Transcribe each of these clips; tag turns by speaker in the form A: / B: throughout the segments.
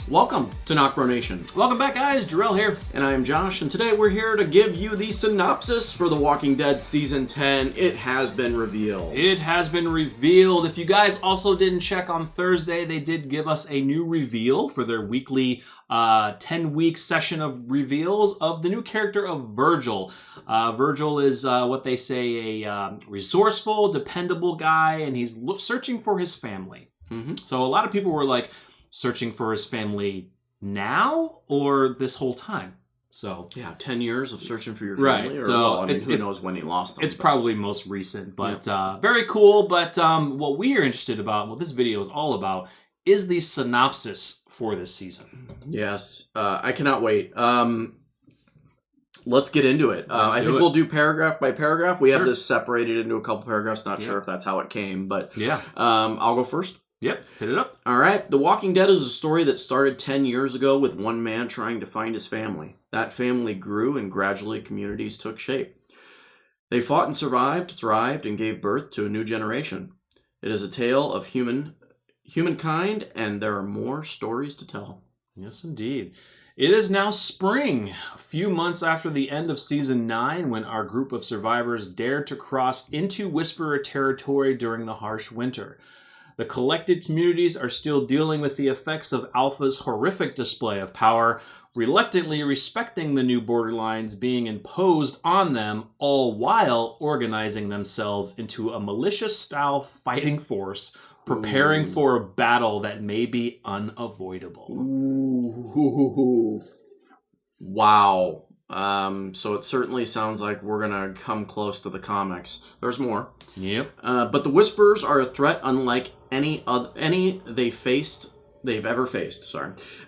A: Welcome to NocBro Nation.
B: Welcome back, guys. Jarrell here.
A: And I am Josh, and today we're here to give you the synopsis for The Walking Dead Season 10. It has been revealed.
B: It has been revealed. If you guys also didn't check on Thursday, they did give us a new reveal for their weekly 10-week session of reveals of the new character of Virgil. Virgil is what they say a resourceful, dependable guy, and he's searching for his family.
A: Mm-hmm.
B: So a lot of people were like, searching for his family now or this whole time? So
A: yeah, 10 years of searching for your family.
B: Right.
A: Or,
B: So
A: well, I mean, who knows when he lost them.
B: It's probably most recent, but very cool. But what we are interested about, what this video is all about, is the synopsis for this season.
A: Yes, I cannot wait. Let's get into it. I think we'll do paragraph by paragraph. We have this separated into a couple paragraphs. Not sure if that's how it came, but
B: yeah.
A: I'll go first.
B: Yep, hit it up.
A: All right. The Walking Dead is a story that started 10 years ago with one man trying to find his family. That family grew and gradually communities took shape. They fought and survived, thrived, and gave birth to a new generation. It is a tale of humankind, and there are more stories to tell.
B: Yes, indeed. It is now spring, a few months after the end of Season 9, when our group of survivors dared to cross into Whisperer territory during the harsh winter. The collected communities are still dealing with the effects of Alpha's horrific display of power, reluctantly respecting the new borderlines being imposed on them, all while organizing themselves into a militia-style fighting force, preparing for a battle that may be unavoidable.
A: Ooh. Wow. So it certainly sounds like we're gonna come close to the comics. There's more.
B: Yep.
A: But the Whisperers are a threat unlike any they've ever faced.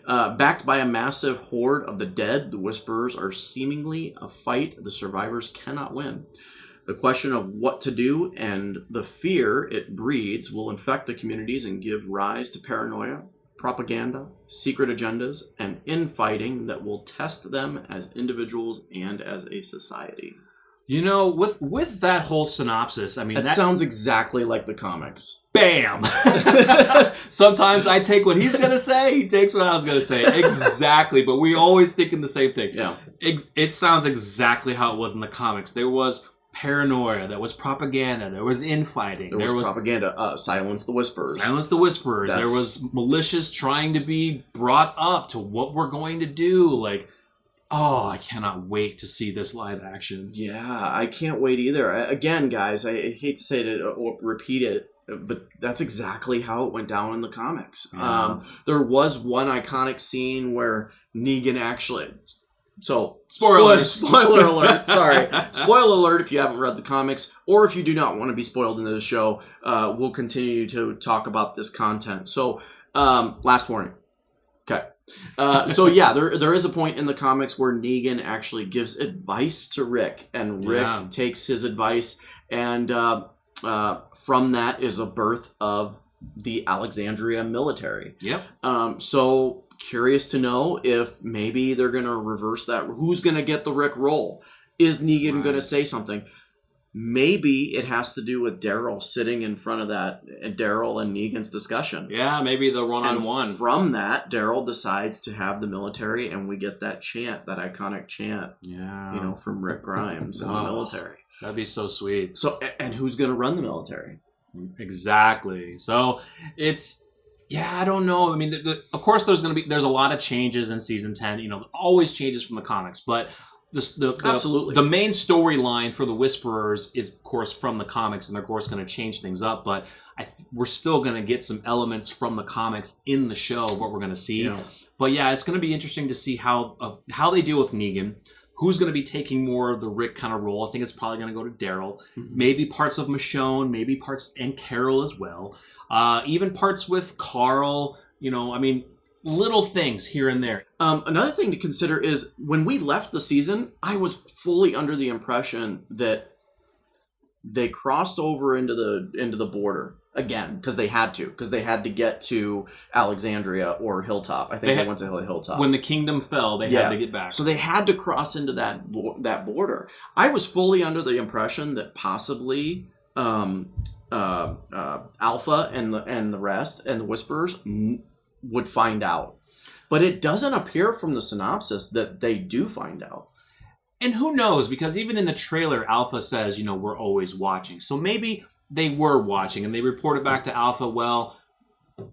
A: Backed by a massive horde of the dead, the Whisperers are seemingly a fight the survivors cannot win. The question of what to do and the fear it breeds will infect the communities and give rise to paranoia, propaganda, secret agendas, and infighting that will test them as individuals and as a society.
B: You know, with that whole synopsis, I mean...
A: That sounds exactly like the comics.
B: Bam! Sometimes I take what he's going to say, he takes what I was going to say. Exactly, but we always thinking the same thing.
A: Yeah.
B: It sounds exactly how it was in the comics. There was paranoia, there was propaganda, there was infighting.
A: There was propaganda. Silence the Whisperers.
B: Silence the Whisperers. There was militias trying to be brought up to what we're going to do. Like, oh, I cannot wait to see this live action.
A: Yeah, I can't wait either. Again, guys, I hate to say it or repeat it, but that's exactly how it went down in the comics.
B: Yeah.
A: There was one iconic scene where Negan actually... So,
B: spoiler alert.
A: Sorry. Spoiler alert if you haven't read the comics, or if you do not want to be spoiled into the show. We'll continue to talk about this content. So, last warning. Okay. So yeah, there is a point in the comics where Negan actually gives advice to Rick, and Rick takes his advice, and from that is a birth of the Alexandria military.
B: Yep.
A: So curious to know if maybe they're going to reverse that. Who's going to get the Rick role? Is Negan going to say something? Maybe it has to do with Daryl sitting in front of that, Daryl and Negan's discussion.
B: Yeah, maybe the one-on-one.
A: From that, Daryl decides to have the military, and we get that chant, that iconic chant, from Rick Grimes in the military.
B: That'd be so sweet.
A: So, and who's going to run the military?
B: Exactly. So it's... Yeah, I don't know. I mean, of course, there's a lot of changes in season 10. You know, always changes from the comics, but
A: absolutely
B: the main storyline for the Whisperers is, of course, from the comics, and they're of course going to change things up. But we're still going to get some elements from the comics in the show of what we're going to see. Yeah. But yeah, it's going to be interesting to see how they deal with Negan. Who's going to be taking more of the Rick kind of role? I think it's probably going to go to Daryl. Mm-hmm. Maybe parts of Michonne, maybe parts, and Carol as well. Even parts with Carl, little things here and there.
A: Another thing to consider is when we left the season, I was fully under the impression that they crossed over into the border again because they had to get to Alexandria or Hilltop. I think they went to Hilltop.
B: When the kingdom fell, they had to get back.
A: So they had to cross into that border. I was fully under the impression that possibly Alpha and the rest and the Whisperers would find out. But it doesn't appear from the synopsis that they do find out.
B: And who knows? Because even in the trailer, Alpha says, you know, we're always watching. So maybe they were watching and they reported back to Alpha, well,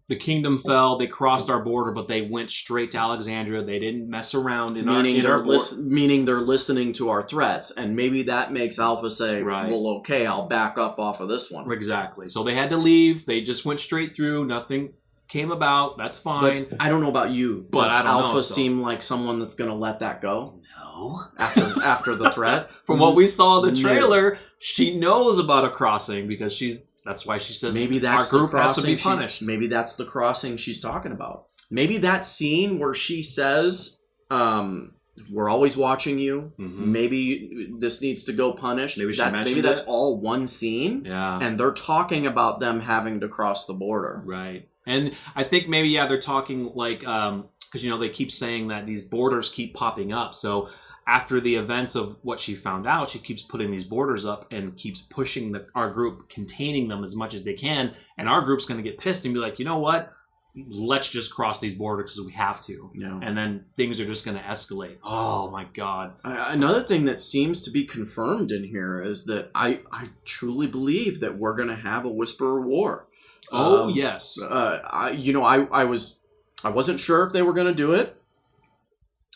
B: the kingdom fell, they crossed our border, but they went straight to Alexandria. They didn't mess around in
A: meaning they're listening to our threats. And maybe that makes Alpha say, well, okay, I'll back up off of this one.
B: Exactly. So they had to leave. They just went straight through. Nothing came about. That's fine.
A: But I don't know about you.
B: But
A: Does
B: I don't
A: Alpha
B: know,
A: seem like someone that's going to let that go?
B: No.
A: After the threat?
B: From what we saw in the trailer, she knows about a crossing because that's why she says
A: maybe that's
B: our group has to be punished.
A: Maybe that's the crossing she's talking about. Maybe that scene where she says, we're always watching you. Mm-hmm. Maybe this needs to go punished. Maybe that's all one scene.
B: Yeah.
A: And they're talking about them having to cross the border.
B: Right. And I think maybe, they're talking like, because, you know, they keep saying that these borders keep popping up. So after the events of what she found out, she keeps putting these borders up and keeps pushing our group, containing them as much as they can. And our group's going to get pissed and be like, you know what? Let's just cross these borders because we have to.
A: Yeah.
B: And then things are just going to escalate. Oh, my God.
A: Another thing that seems to be confirmed in here is that I truly believe that we're going to have a Whisperer War.
B: Oh, yes.
A: I wasn't sure if they were going to do it.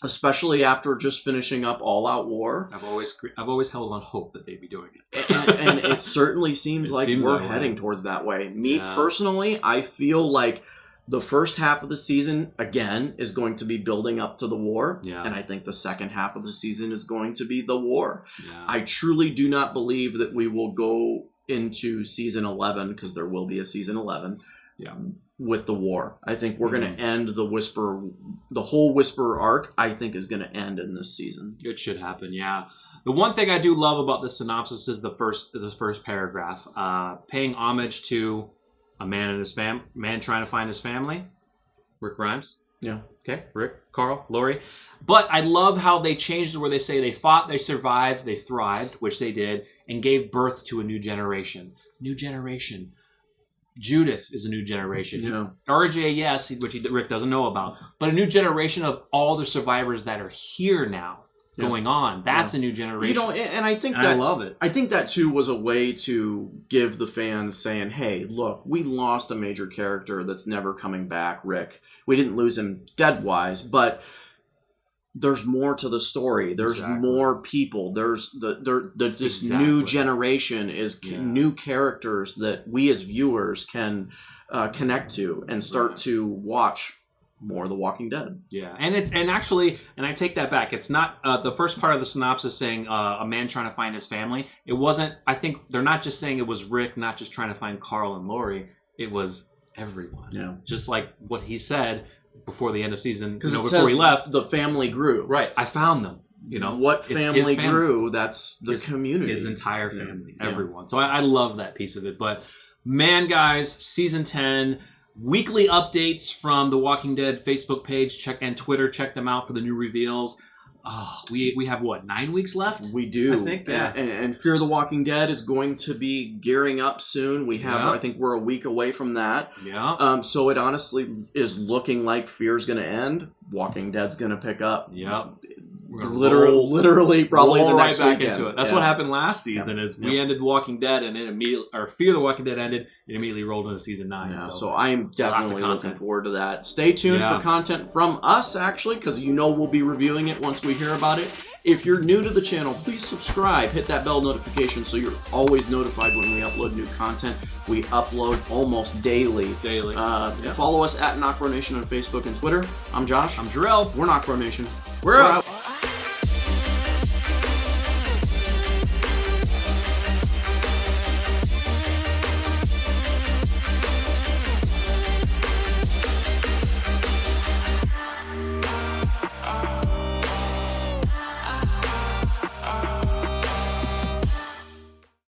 A: Especially after just finishing up All Out War.
B: I've always held on hope that they'd be doing it.
A: and it certainly seems like we're heading towards that way. Me personally, I feel like the first half of the season, again, is going to be building up to the war.
B: Yeah.
A: And I think the second half of the season is going to be the war.
B: Yeah.
A: I truly do not believe that we will go into season 11, because there will be a season 11.
B: Yeah.
A: With the war. I think we're going to end the whole Whisperer arc, I think, is going to end in this season.
B: It should happen, yeah. The one thing I do love about this synopsis is the first paragraph. Paying homage to a man and his man trying to find his family. Rick Grimes.
A: Yeah.
B: Okay. Rick, Carl, Lori. But I love how they changed it where they say they fought, they survived, they thrived, which they did, and gave birth to a new generation. New generation. Judith is a new generation.
A: Yeah.
B: RJ, yes, which Rick doesn't know about. But a new generation of all the survivors that are here now going on. That's a new generation.
A: You know, and I think
B: I love it.
A: I think that, too, was a way to give the fans saying, hey, look, we lost a major character that's never coming back, Rick. We didn't lose him dead-wise, but there's more to the story. There's more people. There's this new generation is new characters that we as viewers can connect to and start to watch more of The Walking Dead.
B: Yeah, and I take that back. It's not the first part of the synopsis saying a man trying to find his family. It wasn't. I think they're not just saying it was Rick, not just trying to find Carl and Lori. It was everyone.
A: Yeah,
B: just like what he said before the end of season,
A: before he left, the family grew.
B: Right, I found them. You know
A: what family grew? That's the community,
B: his entire family, everyone. So I love that piece of it. But man, guys, season 10, weekly updates from the Walking Dead Facebook page, and Twitter. Check them out for the new reveals. Oh, we have what, 9 weeks left?
A: We do.
B: I think,
A: and Fear the Walking Dead is going to be gearing up soon. We have, I think we're a week away from that.
B: Yeah.
A: So it honestly is looking like Fear's going to end. Walking Dead's going to pick up.
B: Yep.
A: Literally, probably the next
B: back
A: weekend.
B: into it. That's what happened last season. Is we ended Walking Dead, and it immediately, or Fear the Walking Dead ended, it immediately rolled into season 9.
A: Yeah, so I am definitely looking forward to that. Stay tuned for content from us, actually, because we'll be reviewing it once we hear about it. If you're new to the channel, please subscribe. Hit that bell notification so you're always notified when we upload new content. We upload almost daily. Follow us at NocBro Nation on Facebook and Twitter. I'm Josh.
B: I'm Jarrell.
A: We're NocBro Nation.
B: We're out.